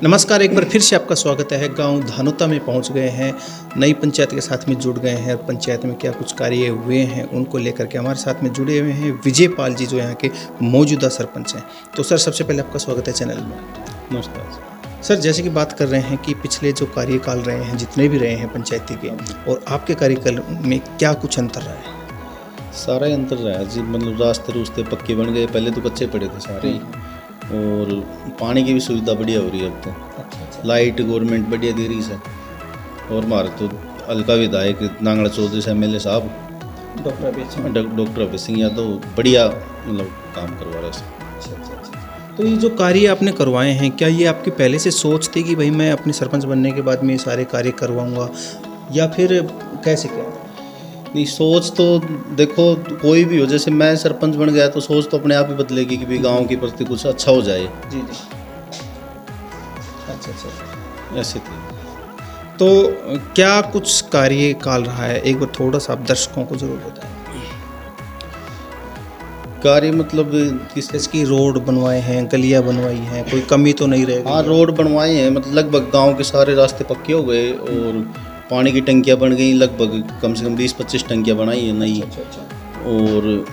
नमस्कार, एक बार फिर से आपका स्वागत है। गांव धानोता में पहुंच गए हैं, नई पंचायत के साथ में जुड़ गए हैं। पंचायत में क्या कुछ कार्य हुए हैं उनको लेकर के हमारे साथ में जुड़े हुए हैं विजय पाल जी, जो यहाँ के मौजूदा सरपंच हैं। तो सर, सबसे पहले आपका स्वागत है चैनल में। नमस्कार सर, जैसे कि बात कर रहे हैं कि पिछले जो कार्यकाल रहे हैं, जितने भी रहे हैं पंचायती के, और आपके कार्यकाल में क्या कुछ अंतर रहा है? सारा ही अंतर रहा है जी। मतलब रास्ते पक्के बन गए, पहले तो कच्चे पड़े थे सारे ही। और पानी की भी सुविधा बढ़िया हो रही है अब तो। अच्छा। लाइट गवर्नमेंट बढ़िया दे रही है। और हमारे तो हल्का विधायक नांगड़ा चौधरी से MLA साहब डॉक्टर अभय सिंह यादव बढ़िया मतलब काम करवा रहे हैं। अच्छा। तो ये जो कार्य आपने करवाए हैं, क्या ये आपकी पहले से सोच थी कि भाई मैं अपने सरपंच बनने के बाद में ये सारे कार्य करवाऊंगा, या फिर कैसे क्या? नहीं, सोच तो देखो कोई भी हो, जैसे मैं सरपंच बन गया तो सोच तो अपने आप ही बदलेगी कि भाई गांव के प्रति कुछ अच्छा हो जाए। जी। अच्छा। ऐसे थे। तो क्या कुछ कार्यकाल रहा है, एक बार थोड़ा सा आप दर्शकों को जरूर बताएं। कार्य मतलब इसकी रोड बनवाए हैं, गलियां बनवाई हैं, कोई कमी तो नहीं रहेगी? हाँ, रोड बनवाए हैं। मतलब लगभग गांव के सारे रास्ते पक्के हो गए और पानी की टंकियां बन गई। लगभग कम से कम 20-25 टंकियां बनाई हैं नई। अच्छा। और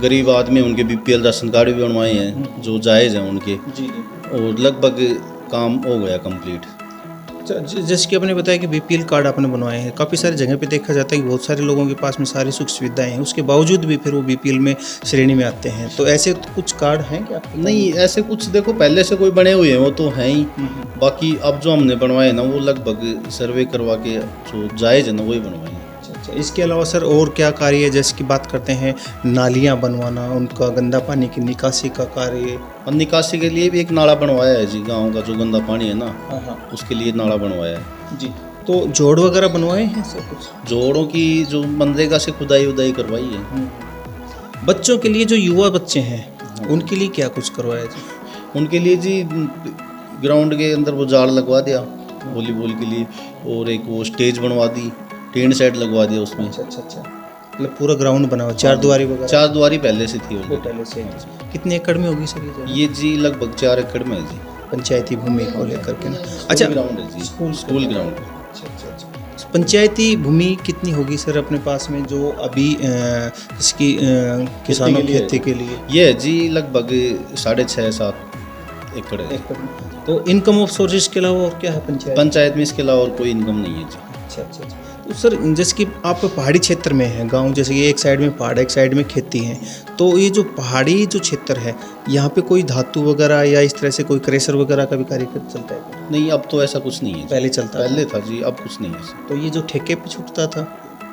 गरीब आदमी उनके BPL राशन कार्ड भी बनवाए हैं जो जायज़ हैं उनके। जी। और लगभग काम हो गया कंप्लीट। जैसे कि आपने बताया कि BPL कार्ड आपने बनवाए हैं, काफ़ी सारी जगह पे देखा जाता है कि बहुत सारे लोगों के पास में सारी सुख सुविधाएं हैं, उसके बावजूद भी फिर वो BPL में श्रेणी में आते हैं। तो ऐसे तो कुछ कार्ड हैं क्या? नहीं, ऐसे कुछ देखो पहले से कोई बने हुए हैं वो तो हैं ही। बाकी अब जो हमने बनवाए ना वो लगभग सर्वे करवा के जो जायज़ है ना वही बनवाए हैं। अच्छा। इसके अलावा सर और क्या कार्य है? जैसे कि बात करते हैं नालियाँ बनवाना, उनका गंदा पानी की निकासी का कार्य। और निकासी के लिए भी एक नाला बनवाया है जी। गांव का जो गंदा पानी है ना, हाँ। उसके लिए नाला बनवाया है जी। तो जोड़ वगैरह बनवाए हैं सर कुछ? जोड़ों की जो मनरेगा से खुदाई उदाई करवाई है। बच्चों के लिए, जो युवा बच्चे हैं, उनके लिए क्या कुछ करवाया जी? उनके लिए जी ग्राउंड के अंदर वो जाल लगवा दिया वॉलीबॉल के लिए। और एक वो स्टेज बनवा दी, टेंट सेट लगवा दिया उसमें। अच्छा। मतलब पूरा ग्राउंड बना हुआ, चार दुआरी वगैरह? 4 दुआरी पहले से थी वो पहले से। कितने एकड़ में होगी सर ये जगह? ये जी लगभग 4 एकड़ में है जी। पंचायती भूमि को लेकर के ना? अच्छा, ग्राउंड है जी, स्कूल ग्राउंड। अच्छा। पंचायती भूमि कितनी होगी सर अपने पास में, जो अभी इसकी किसानों की खेती के लिए? ये है जी लगभग 6.5-7 एकड़ है। तो इनकम ऑफ सोर्सेज के अलावा और क्या है पंचायत में? इसके अलावा और कोई इनकम नहीं है जी। अच्छा। तो सर, जैसे कि आप पहाड़ी क्षेत्र में हैं गांव, जैसे कि एक साइड में पहाड़ एक साइड में खेती है, तो ये जो पहाड़ी जो क्षेत्र है, यहाँ पे कोई धातु वगैरह या इस तरह से कोई क्रेशर वगैरह का भी कार्य चलता है? नहीं, अब तो ऐसा कुछ नहीं है। पहले चलता पहले था जी, अब कुछ नहीं है। तो ये जो ठेके पे छूटता था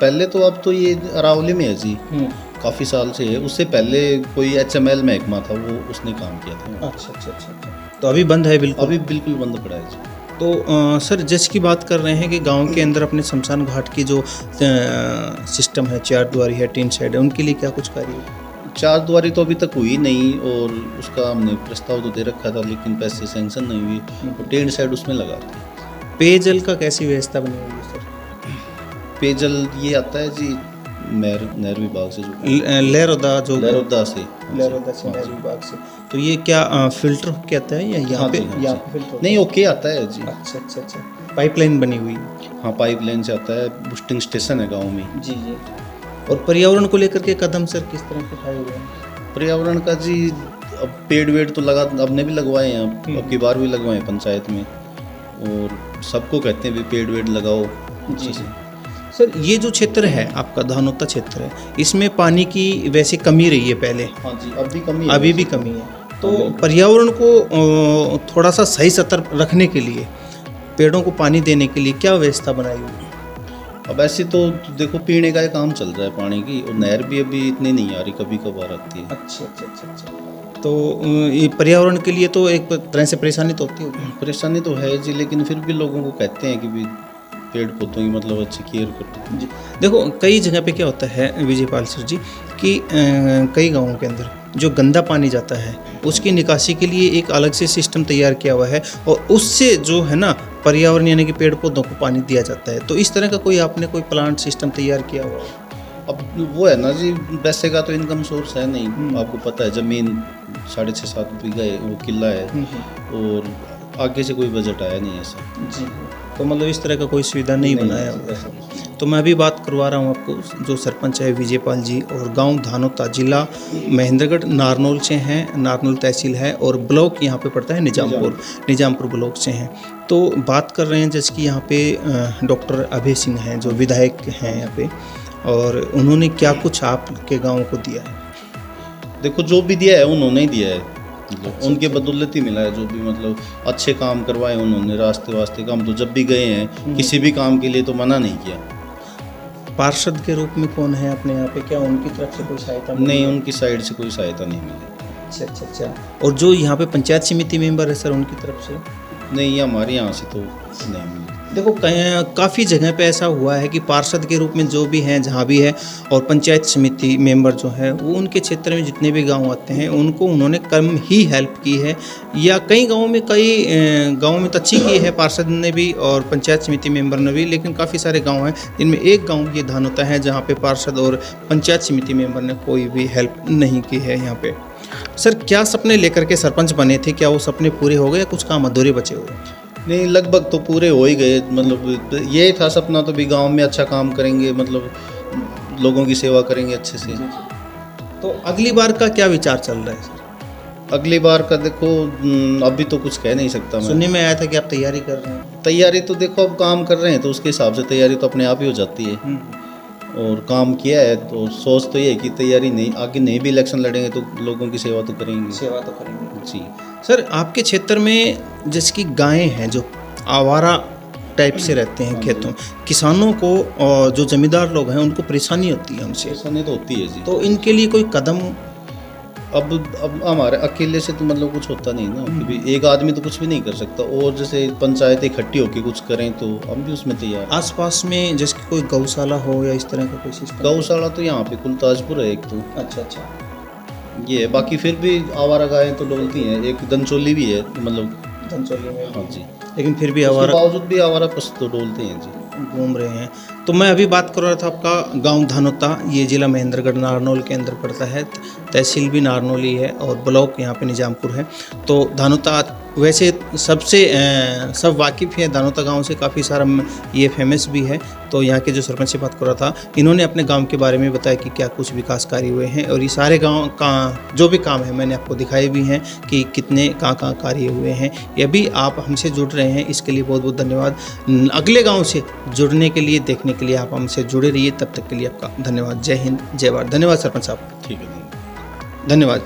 पहले तो, अब तो ये अरावली में है जी, काफ़ी साल से है। उससे पहले कोई HML महकमा था, वो उसने काम किया था। अच्छा। तो अभी बंद है? बिल्कुल अभी बिल्कुल बंद पड़ा है जी। तो सर, जैसे की बात कर रहे हैं कि गांव के अंदर अपने शमशान घाट की जो सिस्टम है, 4 दुआरी है, टीन शेड है, उनके लिए क्या कुछ कार्य है? 4 दुआरी तो अभी तक हुई नहीं, और उसका हमने प्रस्ताव तो दे रखा था लेकिन पैसे सेंक्शन नहीं हुई। तो टेंट साइड उसमें लगा थे। पेयजल का कैसी व्यवस्था बनी हुई है सर? पेयजल ये आता है जी नहर विभाग से, जो लहरौदा से नहर विभाग से। तो ये क्या फिल्टर होके आता है या यहाँ पे फिल्टर? नहीं, ओके आता है जी। अच्छा। पाइपलाइन बनी हुई? हाँ, पाइपलाइन से आता है। बूस्टिंग स्टेशन है गाँव में। जी। और पर्यावरण को लेकर के कदम सर किस तरह के उठाए हुए हैं? पर्यावरण का जी, अब पेड़ वेड़ तो हमने भी लगवाए हैं, अब की बार भी लगवाए हैं पंचायत में। और सबको कहते हैं भी पेड़ वेड़ लगाओ। जी। सर, ये जो क्षेत्र है आपका धानोता क्षेत्र है, इसमें पानी की वैसे कमी रही है पहले? हाँ जी, अभी भी कमी है। तो पर्यावरण को थोड़ा सा सही सतर्क रखने के लिए, पेड़ों को पानी देने के लिए क्या व्यवस्था बनाई हुई है? अब ऐसे तो देखो पीने का ही काम चल रहा है पानी की, और नहर भी अभी इतनी नहीं आ रही, कभी कभार आती है। अच्छा। तो ये पर्यावरण के लिए तो एक तरह से परेशानी तो होती होगी? परेशानी तो है जी, लेकिन फिर भी लोगों को कहते हैं कि भी पेड़ पौधों की मतलब अच्छी केयर करो जी। देखो, कई जगह पे क्या होता है विजयपाल सर जी कि कई गांवों के अंदर जो गंदा पानी जाता है, उसकी निकासी के लिए एक अलग से सिस्टम तैयार किया हुआ है, और उससे जो है ना पर्यावरण यानी कि पेड़ पौधों को पानी दिया जाता है। तो इस तरह का कोई आपने कोई प्लांट सिस्टम तैयार किया हुआ है? अब वो है ना जी, पैसे का तो इनकम सोर्स है नहीं। आपको पता है ज़मीन 6.5-7 बीघा है, वो किला है, और आगे से कोई बजट आया नहीं ऐसा। जी, तो मतलब इस तरह का कोई सुविधा नहीं बनाया हुआ है। तो मैं अभी बात करवा रहा हूँ आपको, जो सरपंच है विजयपाल जी, और गांव धानोता, जिला महेंद्रगढ़, नारनौल से हैं, नारनौल तहसील है, और ब्लॉक यहाँ पे पड़ता है निजामपुर ब्लॉक से हैं। तो बात कर रहे हैं जैसे कि यहाँ पे डॉक्टर अभय सिंह हैं जो विधायक हैं यहाँ पे, और उन्होंने क्या कुछ आपके गाँव को दिया है? देखो जो भी दिया है उन्होंने ही दिया है, मतलब उनके बदौलत ही मिला है। जो भी मतलब अच्छे काम करवाए उन्होंने, रास्ते वास्ते काम तो जब भी गए हैं किसी भी काम के लिए तो मना नहीं किया। पार्षद के रूप में कौन है अपने यहाँ पे, क्या उनकी तरफ से कोई सहायता मिली? नहीं, उनकी साइड से कोई सहायता नहीं मिली। अच्छा। और जो यहाँ पे पंचायत समिति मेंबर है सर, उनकी तरफ से? नहीं, ये हमारे यहाँ से तो नहीं मिली। देखो काफ़ी जगह पे ऐसा हुआ है कि पार्षद के रूप में जो भी हैं जहाँ भी है, और पंचायत समिति मेंबर जो है वो उनके क्षेत्र में जितने भी गांव आते हैं उनको उन्होंने कम ही हेल्प की है, या कई गांवों में तो अच्छी की है पार्षद ने भी और पंचायत समिति मेंबर ने भी, लेकिन काफ़ी सारे गाँव हैं जिनमें एक गाँव ये धानोता है जहाँ पे पार्षद और पंचायत समिति मेंबर ने कोई भी हेल्प नहीं की है यहाँ पे। सर, क्या सपने लेकर के सरपंच बने थे, क्या वो सपने पूरे हो गए या कुछ काम अधूरे बचे हुए? नहीं, लगभग तो पूरे हो ही गए। मतलब ये था सपना तो भी गांव में अच्छा काम करेंगे, मतलब लोगों की सेवा करेंगे अच्छे से। तो अगली बार का क्या विचार चल रहा है सर? अगली बार का देखो अभी तो कुछ कह नहीं सकता मैं। सुनने में आया था कि आप तैयारी कर रहे हैं। तैयारी तो देखो अब काम कर रहे हैं तो उसके हिसाब से तैयारी तो अपने आप ही हो जाती है। और काम किया है तो सोच तो ये है कि तैयारी नहीं, आगे नहीं भी इलेक्शन लड़ेंगे तो लोगों की सेवा तो करेंगे। जी सर, आपके क्षेत्र में जैसे कि गायें हैं जो आवारा टाइप से रहते हैं खेतों, किसानों को और जो जमींदार लोग हैं उनको परेशानी होती है उनसे, परेशानी तो होती है जी। तो इनके लिए कोई कदम? अब हमारे अकेले से तो मतलब कुछ होता नहीं ना, क्योंकि एक आदमी तो कुछ भी नहीं कर सकता। और जैसे पंचायत इकट्ठी होकर कुछ करें तो हम भी उसमें तैयार। आसपास में जैसे कि कोई गौशाला हो या इस तरह का कोई सिस्टम? गौशाला तो यहाँ पे कुलताजपुर है एक तो। अच्छा। ये है, बाकी फिर भी आवारा गायें तो डोलती हैं। एक दनचोली भी है, मतलब धनचोली में। हाँ जी, लेकिन फिर भी उसके आवारा बावजूद भी आवारा पशु तो डोलते हैं जी, घूम रहे हैं। तो मैं अभी बात कर रहा था आपका गांव धानोता, ये जिला महेंद्रगढ़ नारनौल के अंदर पड़ता है, तहसील भी नारनौल ही है और ब्लॉक यहाँ पे निजामपुर है। तो धानोता वैसे सब वाकिफ़ हैं धानोता गांव से, काफ़ी सारा ये फेमस भी है। तो यहाँ के जो सरपंच से बात कर रहा था, इन्होंने अपने गांव के बारे में बताया कि क्या कुछ विकास कार्य हुए हैं, और ये सारे गांव का जो भी काम है मैंने आपको दिखाए भी हैं कि कितने कहाँ कार्य हुए हैं। ये भी आप हमसे जुड़ रहे हैं, इसके लिए बहुत बहुत धन्यवाद। अगले गाँव से जुड़ने के लिए, देखने के लिए आप हमसे जुड़े रहिए। तब तक के लिए आपका धन्यवाद। जय हिंद, जय भारत। धन्यवाद सरपंच साहब। ठीक है, धन्यवाद।